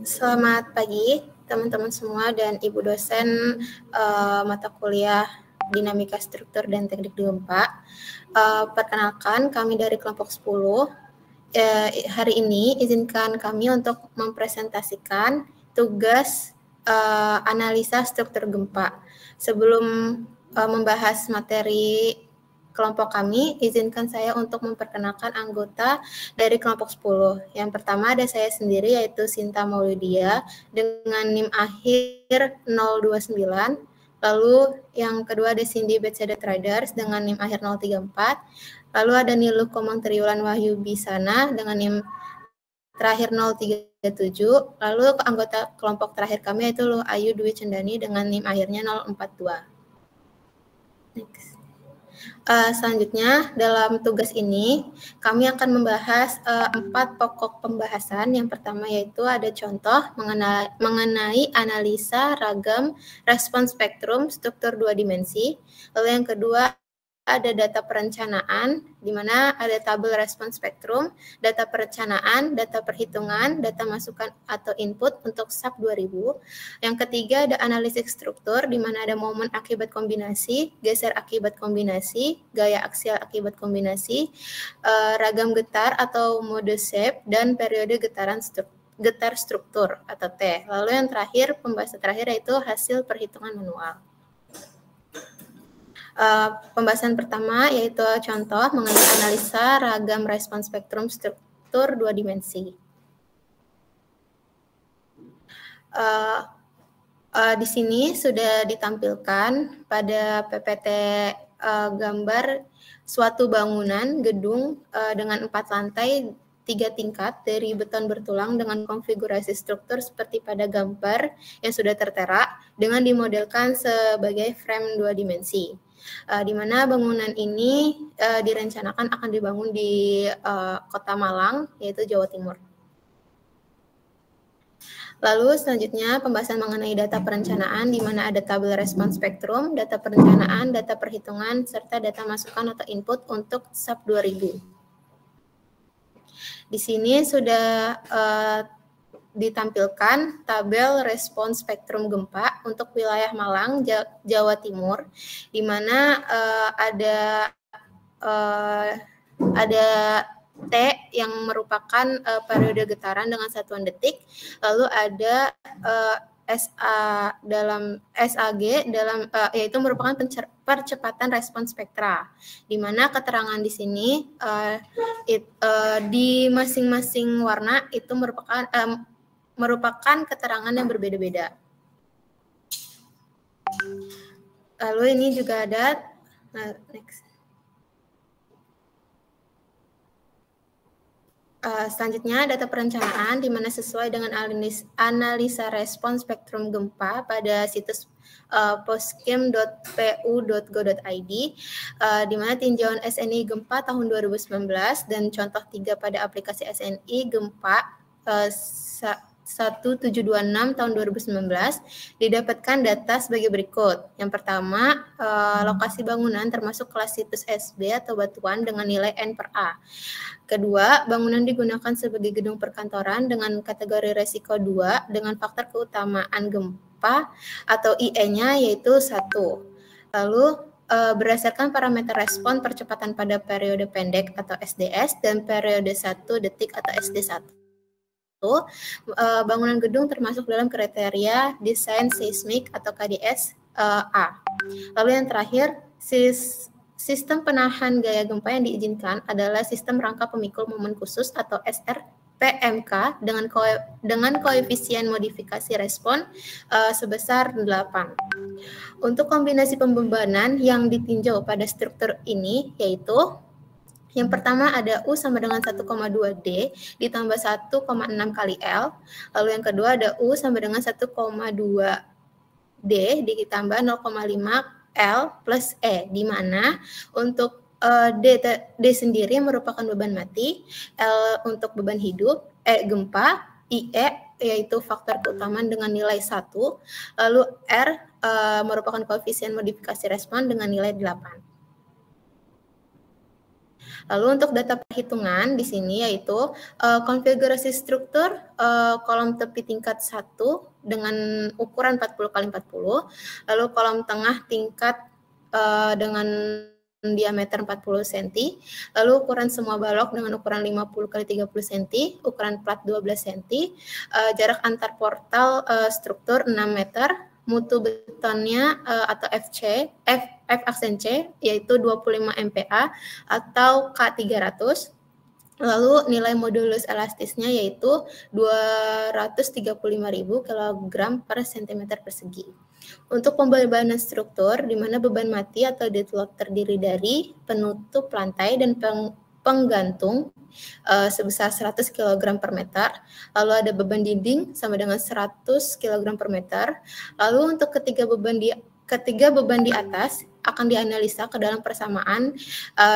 Selamat pagi teman-teman semua dan Ibu dosen mata kuliah Dinamika Struktur dan Teknik Gempa. Perkenalkan, kami dari kelompok 10. Hari ini izinkan kami untuk mempresentasikan tugas analisa struktur gempa. Sebelum membahas materi kelompok kami, izinkan saya untuk memperkenalkan anggota dari kelompok 10. Yang pertama ada saya sendiri, yaitu Sinta Maulidia dengan NIM akhir 029. Lalu yang kedua ada Cindy Betseda Traders dengan NIM akhir 034. Lalu ada Niluh Komang Triwulan Wahyu Bisana dengan NIM terakhir 037. Lalu anggota kelompok terakhir kami yaitu Luh Ayu Dwi Cendani dengan NIM akhirnya 042. Next. Selanjutnya, dalam tugas ini, kami akan membahas 4 pokok pembahasan. Yang pertama yaitu ada contoh mengenai analisa ragam respon spektrum struktur 2 dimensi. Lalu yang kedua, ada data perencanaan, di mana ada tabel respon spektrum, data perencanaan, data perhitungan, data masukan atau input untuk SAP 2000. Yang ketiga ada analisis struktur, di mana ada momen akibat kombinasi, geser akibat kombinasi, gaya aksial akibat kombinasi, ragam getar atau mode shape, dan periode getar struktur atau T. Lalu yang terakhir, pembahasan terakhir yaitu hasil perhitungan manual. Pembahasan pertama yaitu contoh mengenai analisa ragam respon spektrum struktur 2 dimensi. Di sini sudah ditampilkan pada PPT gambar suatu bangunan gedung dengan 4 lantai 3 tingkat dari beton bertulang dengan konfigurasi struktur seperti pada gambar yang sudah tertera dengan dimodelkan sebagai frame 2 dimensi. Di mana bangunan ini direncanakan akan dibangun di Kota Malang, yaitu Jawa Timur. Lalu selanjutnya pembahasan mengenai data perencanaan, di mana ada tabel respon spektrum, data perencanaan, data perhitungan, serta data masukan atau input untuk SAP 2000. Di sini sudah ditampilkan tabel respon spektrum gempa untuk wilayah Malang, Jawa Timur, di mana ada T yang merupakan periode getaran dengan satuan detik, lalu ada SAG yaitu merupakan percepatan respon spektra, di mana keterangan di sini di masing-masing warna itu merupakan keterangan yang berbeda-beda. Lalu ini juga ada next. Selanjutnya data perencanaan, di mana sesuai dengan analisa respon spektrum gempa pada situs poskim.pu.go.id, di mana tinjauan SNI gempa tahun 2019 dan contoh 3 pada aplikasi SNI gempa 1726 tahun 2019 didapatkan data sebagai berikut. Yang pertama, lokasi bangunan termasuk kelas situs SB atau batuan dengan nilai N/A. Kedua, bangunan digunakan sebagai gedung perkantoran dengan kategori resiko 2 dengan faktor keutamaan gempa atau IE-nya yaitu 1. Lalu berdasarkan parameter respon percepatan pada periode pendek atau SDS dan periode 1 detik atau SD1. Bangunan gedung termasuk dalam kriteria desain seismik atau KDS A. Lalu yang terakhir, sistem penahan gaya gempa yang diizinkan adalah sistem rangka pemikul momen khusus atau SRPMK dengan koefisien modifikasi respon sebesar 8. Untuk kombinasi pembebanan yang ditinjau pada struktur ini yaitu yang pertama ada U sama dengan 1,2 D ditambah 1,6 kali L. Lalu yang kedua ada U sama dengan 1,2 D ditambah 0,5 L plus E, di mana untuk D sendiri merupakan beban mati, L untuk beban hidup, E gempa, IE yaitu faktor keutamaan dengan nilai 1, lalu R merupakan koefisien modifikasi respon dengan nilai 8. Lalu untuk data perhitungan di sini yaitu konfigurasi struktur kolom tepi tingkat 1 dengan ukuran 40 kali 40, lalu kolom tengah tingkat dengan diameter 40 cm, lalu ukuran semua balok dengan ukuran 50 kali 30 cm, ukuran plat 12 cm, jarak antar portal struktur 6 meter, mutu betonnya atau F aksen C yaitu 25 MPa atau K300. Lalu nilai modulus elastisnya yaitu 235.000 kg per cm persegi. Untuk pembebanan struktur, di mana beban mati atau deadlock terdiri dari penutup lantai dan penggantung sebesar 100 kg per meter, lalu ada beban dinding sama dengan 100 kg per meter, lalu untuk ketiga beban di atas akan dianalisa ke dalam persamaan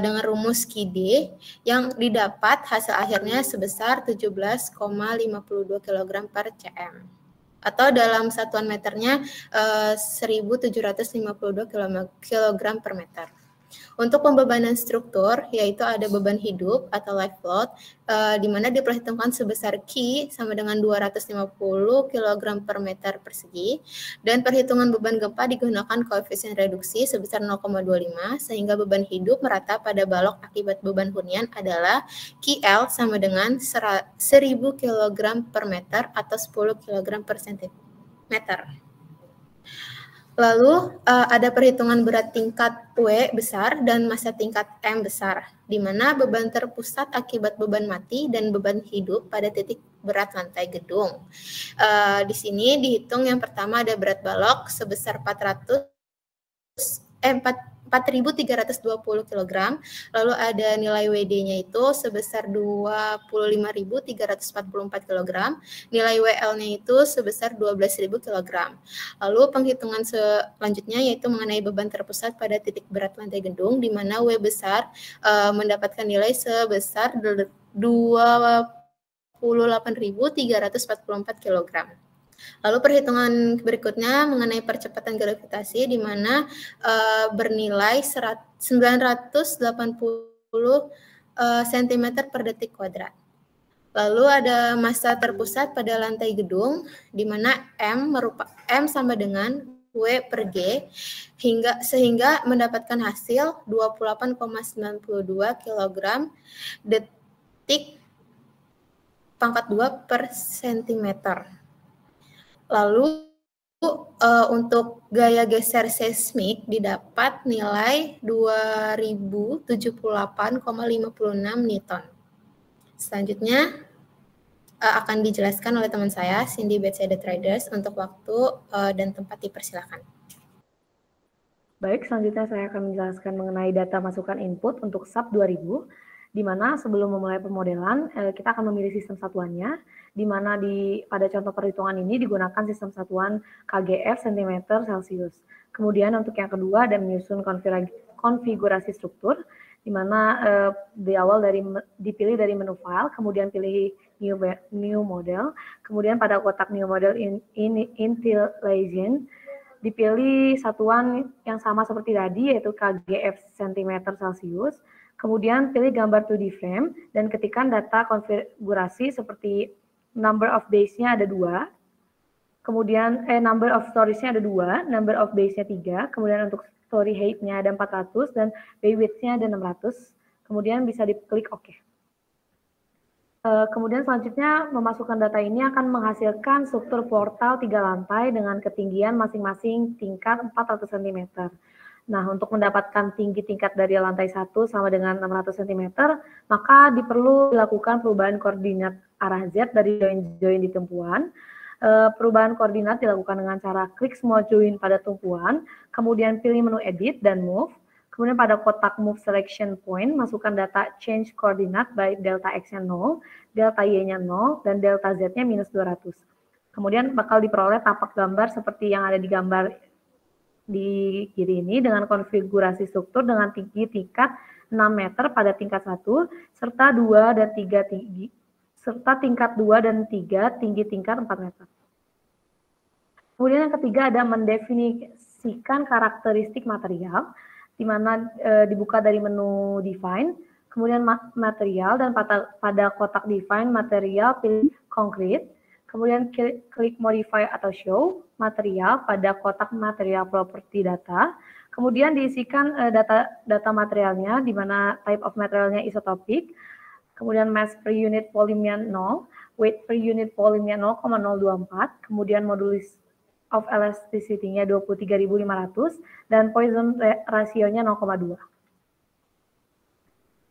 dengan rumus KID yang didapat hasil akhirnya sebesar 17,52 kg per cm atau dalam satuan meternya 1.752 kg per meter. Untuk pembebanan struktur, yaitu ada beban hidup atau life load, di mana diperhitungkan sebesar Q sama dengan 250 kg per meter persegi, dan perhitungan beban gempa digunakan koefisien reduksi sebesar 0,25, sehingga beban hidup merata pada balok akibat beban hunian adalah QL sama dengan 1.000 kg per meter atau 10 kg per centimeter. Lalu ada perhitungan berat tingkat W besar dan massa tingkat M besar, di mana beban terpusat akibat beban mati dan beban hidup pada titik berat lantai gedung. Di sini dihitung yang pertama ada berat balok sebesar 4.320 kg, lalu ada nilai WD-nya itu sebesar 25.344 kg, nilai WL-nya itu sebesar 12.000 kg. Lalu penghitungan selanjutnya yaitu mengenai beban terpusat pada titik berat lantai gedung, di mana W besar mendapatkan nilai sebesar 28.344 kg. Lalu perhitungan berikutnya mengenai percepatan gravitasi di mana bernilai 980 cm per detik kuadrat. Lalu ada massa terpusat pada lantai gedung di mana M sama dengan W per G sehingga mendapatkan hasil 28,92 kg detik pangkat 2 per centimeter. Lalu untuk gaya geser seismik didapat nilai 2078,56 Newton. Selanjutnya akan dijelaskan oleh teman saya, Cindy Betseda Traders, untuk waktu dan tempat dipersilakan. Baik, selanjutnya saya akan menjelaskan mengenai data masukan input untuk SAP 2000, di mana sebelum memulai pemodelan, kita akan memilih sistem satuannya, di mana pada contoh perhitungan ini digunakan sistem satuan KGF cm Celsius. Kemudian untuk yang kedua ada menyusun konfigurasi struktur, di mana di awal dipilih dari menu file, kemudian pilih new model, kemudian pada kotak new model intil legend, dipilih satuan yang sama seperti tadi, yaitu KGF cm Celsius, kemudian pilih gambar 2D frame, dan ketikkan data konfigurasi seperti number of days-nya ada 2, kemudian number of stories-nya ada 2, number of days-nya 3, kemudian untuk story height-nya ada 400, dan bay width-nya ada 600, kemudian bisa diklik OK. Kemudian selanjutnya memasukkan data ini akan menghasilkan struktur portal 3 lantai dengan ketinggian masing-masing tingkat 400 cm. Nah, untuk mendapatkan tinggi tingkat dari lantai 1 sama dengan 600 cm, maka diperlu dilakukan perubahan koordinat arah Z dari join di tumpuan. Perubahan koordinat dilakukan dengan cara klik semua join pada tumpuan, kemudian pilih menu edit dan move. Kemudian pada kotak move selection point, masukkan data change coordinate baik delta X-nya 0, delta Y-nya 0, dan delta Z-nya minus 200. Kemudian bakal diperoleh tapak gambar seperti yang ada di gambar di kiri ini dengan konfigurasi struktur dengan tinggi tingkat 6 meter pada tingkat 1, serta tingkat 2 dan 3 tinggi tingkat 4 meter. Kemudian yang ketiga ada mendefinisikan karakteristik material, di mana dibuka dari menu define, kemudian material, dan pada kotak define material pilih concrete, kemudian klik modify atau show material pada kotak material property data, kemudian diisikan data materialnya, di mana type of materialnya isotopic, kemudian mass per unit volume-nya 0, weight per unit volume-nya 0,024, kemudian modulus of elasticity-nya 23.500, dan Poisson ratio-nya 0,2.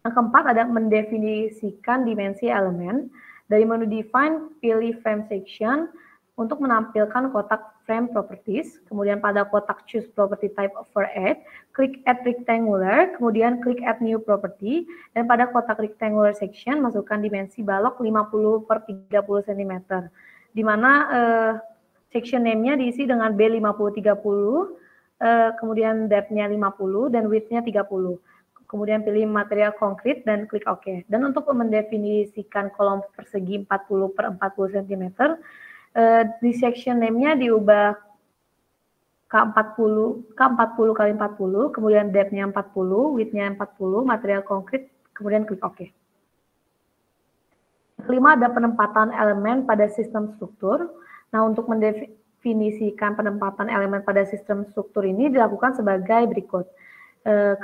Yang keempat ada mendefinisikan dimensi elemen. Dari menu define, pilih frame section untuk menampilkan kotak frame properties. Kemudian pada kotak choose property type for add, klik add rectangular, kemudian klik add new property. Dan pada kotak rectangular section, masukkan dimensi balok 50 per 30 cm. Di mana section name-nya diisi dengan B5030, kemudian depth-nya 50, dan width-nya 30. Kemudian pilih material konkret dan klik OK. Dan untuk mendefinisikan kolom persegi 40 per 40 cm, di section name-nya diubah K40 kali 40, kemudian depth-nya 40, width-nya 40, material konkret, kemudian klik OK. Kelima ada penempatan elemen pada sistem struktur. Nah, untuk mendefinisikan penempatan elemen pada sistem struktur ini dilakukan sebagai berikut.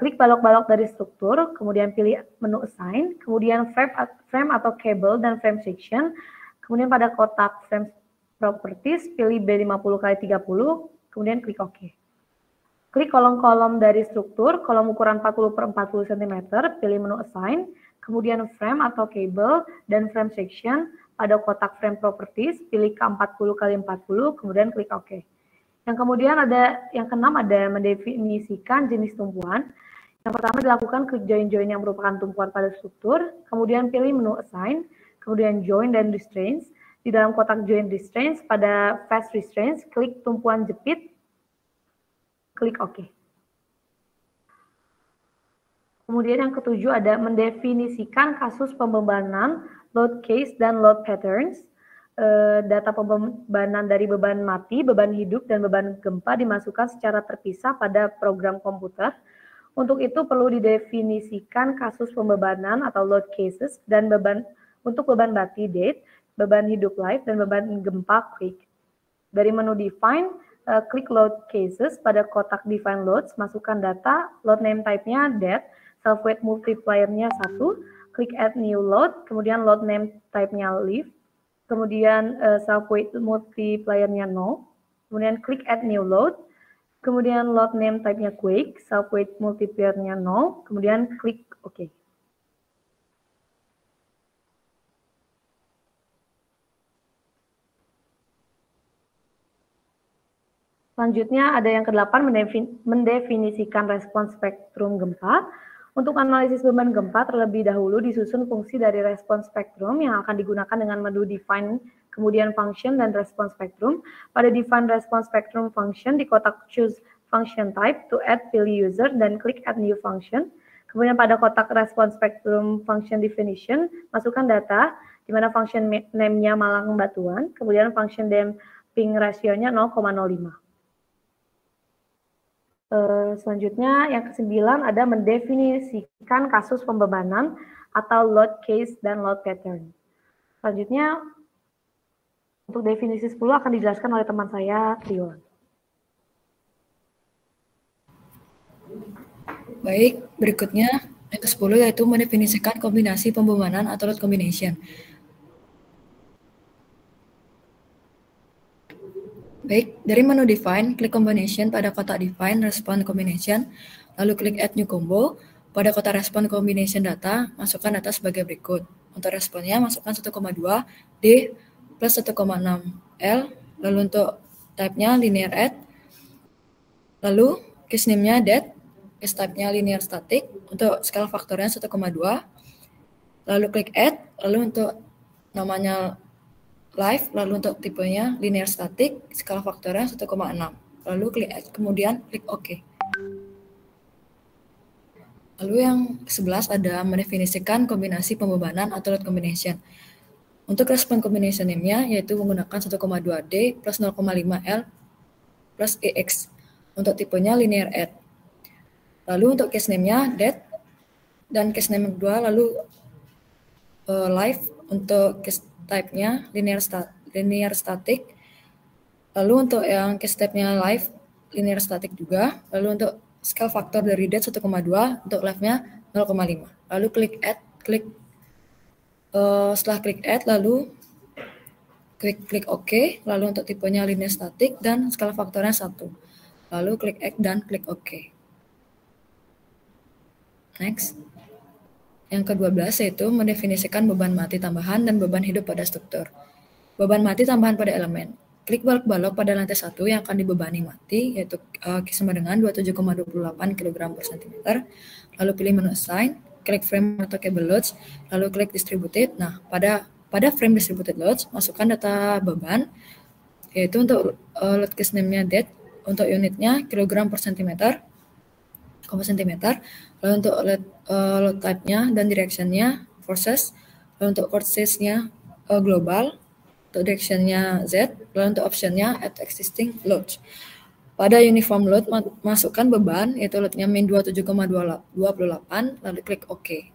Klik balok-balok dari struktur, kemudian pilih menu assign, kemudian frame atau cable dan frame section, kemudian pada kotak frame properties, pilih B50 kali 30, kemudian klik OK. Klik kolom-kolom dari struktur, kolom ukuran 40 per 40 cm, pilih menu assign, kemudian frame atau cable dan frame section, pada kotak frame properties, pilih K40 kali 40, kemudian klik OK. Yang kemudian yang keenam ada mendefinisikan jenis tumpuan. Yang pertama dilakukan klik join-join yang merupakan tumpuan pada struktur, kemudian pilih menu assign, kemudian join dan restraints. Di dalam kotak join restraints, pada fast restraints, klik tumpuan jepit, klik OK. Kemudian yang ketujuh ada mendefinisikan kasus pembebanan, load case, dan load patterns. Data pembebanan dari beban mati, beban hidup, dan beban gempa dimasukkan secara terpisah pada program komputer. Untuk itu perlu didefinisikan kasus pembebanan atau load cases dan untuk beban mati date, beban hidup live, dan beban gempa quick. Dari menu define, klik load cases pada kotak define loads, masukkan data, load name type-nya date, self weight multiplier-nya 1, klik add new load, kemudian load name type-nya live, kemudian self weight multiplier-nya 0, kemudian klik add new load, kemudian load name type-nya quake, self weight multiplier-nya 0, kemudian klik OK. Selanjutnya ada yang ke-8, mendefinisikan respons spektrum gempa. Untuk analisis beban gempa terlebih dahulu disusun fungsi dari respons spektrum yang akan digunakan dengan menu define, kemudian function dan respons spektrum. Pada define respons spektrum function di kotak choose function type to add, pilih user dan klik add new function. Kemudian pada kotak respons spektrum function definition masukkan data di mana function name-nya Malang Batuan, kemudian function damping ratio-nya 0,05. Selanjutnya yang ke-9 ada mendefinisikan kasus pembebanan atau load case dan load pattern. Selanjutnya untuk definisi 10 akan dijelaskan oleh teman saya, Trion. Baik, berikutnya yang ke-10 yaitu mendefinisikan kombinasi pembebanan atau load combination. Baik, dari menu define, klik combination pada kotak define respond combination, lalu klik add new combo. Pada kotak respond combination data, masukkan data sebagai berikut. Untuk responnya, masukkan 1,2 D plus 1,6 L, lalu untuk type-nya linear add, lalu case name-nya dead, case type-nya linear static, untuk skala faktornya 1,2, lalu klik add, lalu untuk namanya live, lalu untuk tipenya linear static, skala faktornya 1,6. Lalu klik add, kemudian klik OK. Lalu yang ke-11 ada mendefinisikan kombinasi pembebanan atau load combination. Untuk respon combination name-nya yaitu menggunakan 1,2D plus 0,5 L plus EX. Untuk tipenya linear add. Lalu untuk case name-nya dead, dan case name kedua, lalu live untuk case type-nya linear static. Lalu untuk yang case type-nya live linear static juga. Lalu untuk scale factor dari date 1,2, untuk live-nya 0,5. Lalu setelah klik add, lalu klik OK. Lalu untuk tipenya linear static dan skala faktornya 1. Lalu klik add dan klik OK. Next. Yang ke-12 yaitu mendefinisikan beban mati tambahan dan beban hidup pada struktur. Beban mati tambahan pada elemen. Klik balok-balok pada lantai 1 yang akan dibebani mati, yaitu sama dengan 27,28 kg per cm. Lalu pilih menu assign, klik frame atau cable loads, lalu klik distributed. Nah, pada frame distributed loads, masukkan data beban, yaitu untuk load case name-nya date, untuk unitnya kilogram per cm, lalu untuk load type-nya dan direction-nya forces, lalu untuk courses-nya global, untuk direction-nya Z, lalu untuk option-nya at existing load. Pada uniform load, masukkan beban, yaitu load-nya min 27,28, lalu klik OK.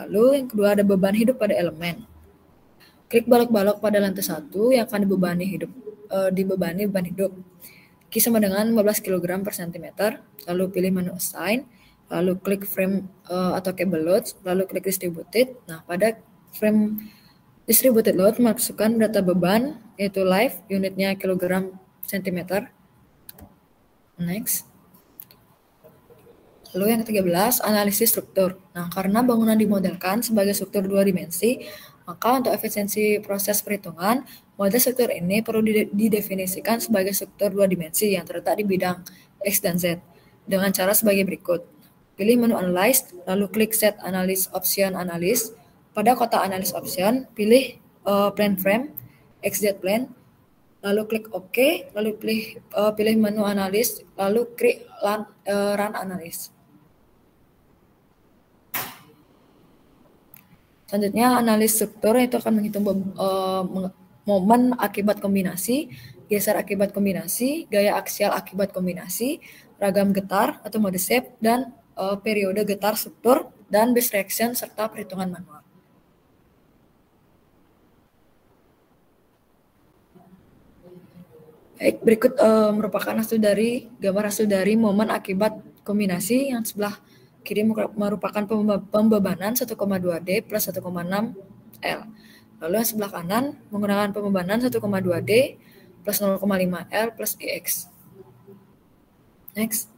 Lalu yang kedua ada beban hidup pada elemen. Klik balok-balok pada lantai 1 yang akan dibebani beban hidup. Q sama dengan 15 kg per cm, lalu pilih menu assign, lalu klik frame atau cable loads, lalu klik distributed. Nah, pada frame distributed load, masukkan data beban, yaitu live, unitnya kilogram cm. Next. Lalu yang ke-13, analisis struktur. Nah, karena bangunan dimodelkan sebagai struktur 2 dimensi, maka untuk efisiensi proses perhitungan, model struktur ini perlu didefinisikan sebagai struktur 2 dimensi yang terletak di bidang X dan Z, dengan cara sebagai berikut. Pilih menu Analyze, lalu klik Set Analysis Option Analysis. Pada kotak Analysis Option, pilih Plane Frame, XZ Plane, lalu klik OK, lalu pilih menu Analysis, lalu klik Run Analysis. Selanjutnya, analis struktur itu akan menghitung momen akibat kombinasi, geser akibat kombinasi, gaya aksial akibat kombinasi, ragam getar atau mode shape, dan periode getar struktur, dan base reaction, serta perhitungan manual. Baik, berikut merupakan gambar hasil dari momen akibat kombinasi. Yang sebelah kiri merupakan pembebanan 1,2D plus 1,6 L. Lalu yang sebelah kanan menggunakan pembebanan 1,2D plus 0,5 L plus EX. Next.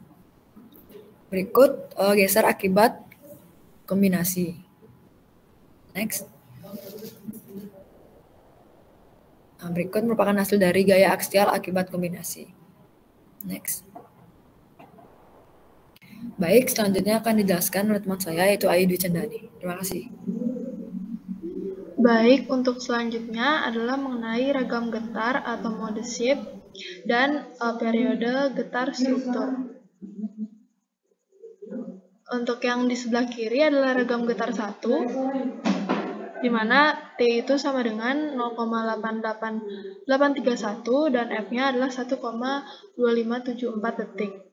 Berikut geser akibat kombinasi. Next. Nah, berikut merupakan hasil dari gaya aksial akibat kombinasi. Next. Baik, selanjutnya akan dijelaskan oleh teman saya, yaitu Ayu Dwi Cendani. Terima kasih. Baik, untuk selanjutnya adalah mengenai ragam getar atau mode shape dan periode getar struktur. Untuk yang di sebelah kiri adalah ragam getar 1, di mana T itu sama dengan 0,88831 dan F-nya adalah 1,2574 detik.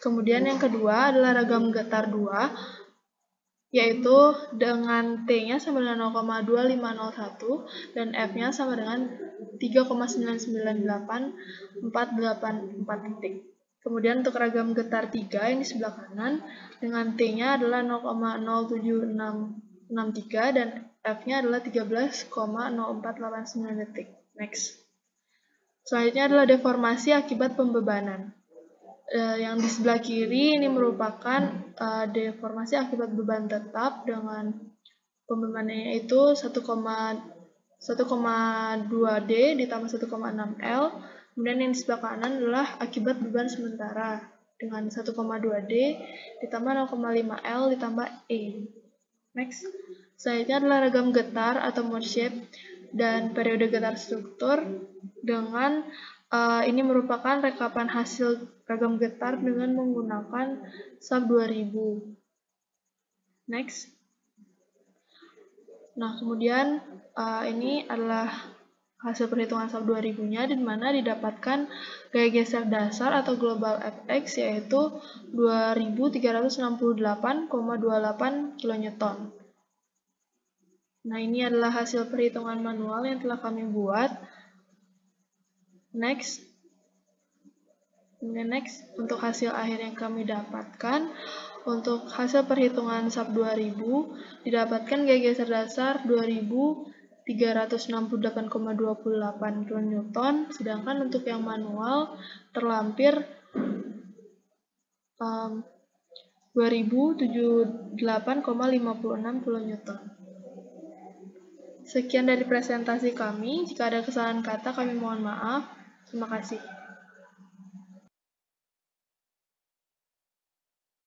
Kemudian yang kedua adalah ragam getar 2, yaitu dengan T-nya sama dengan 0,2501 dan F-nya sama dengan 3,99848 detik. Kemudian untuk ragam getar 3 yang di sebelah kanan, dengan T-nya adalah 0,07663 dan F-nya adalah 13,0489 detik. Next. Selanjutnya adalah deformasi akibat pembebanan. Yang di sebelah kiri ini merupakan deformasi akibat beban tetap dengan pembebanannya itu 1,2D ditambah 1,6 L. Kemudian yang di sebelah kanan adalah akibat beban sementara dengan 1,2D ditambah 0,5 L ditambah E. Next. Selanjutnya adalah ragam getar atau mode shape dan periode getar struktur dengan ini merupakan rekapan hasil ragam getar dengan menggunakan SAP 2000. Next. Nah, kemudian ini adalah hasil perhitungan SAP 2000-nya, di mana didapatkan gaya geser dasar atau global Fx yaitu 2368,28 kN. Nah, ini adalah hasil perhitungan manual yang telah kami buat. Next, untuk hasil akhir yang kami dapatkan, untuk hasil perhitungan SAP 2000 didapatkan gaya geser dasar 2368,28 kN, sedangkan untuk yang manual terlampir 2078,56 kN. Sekian dari presentasi kami. Jika ada kesalahan kata, kami mohon maaf. Terima kasih.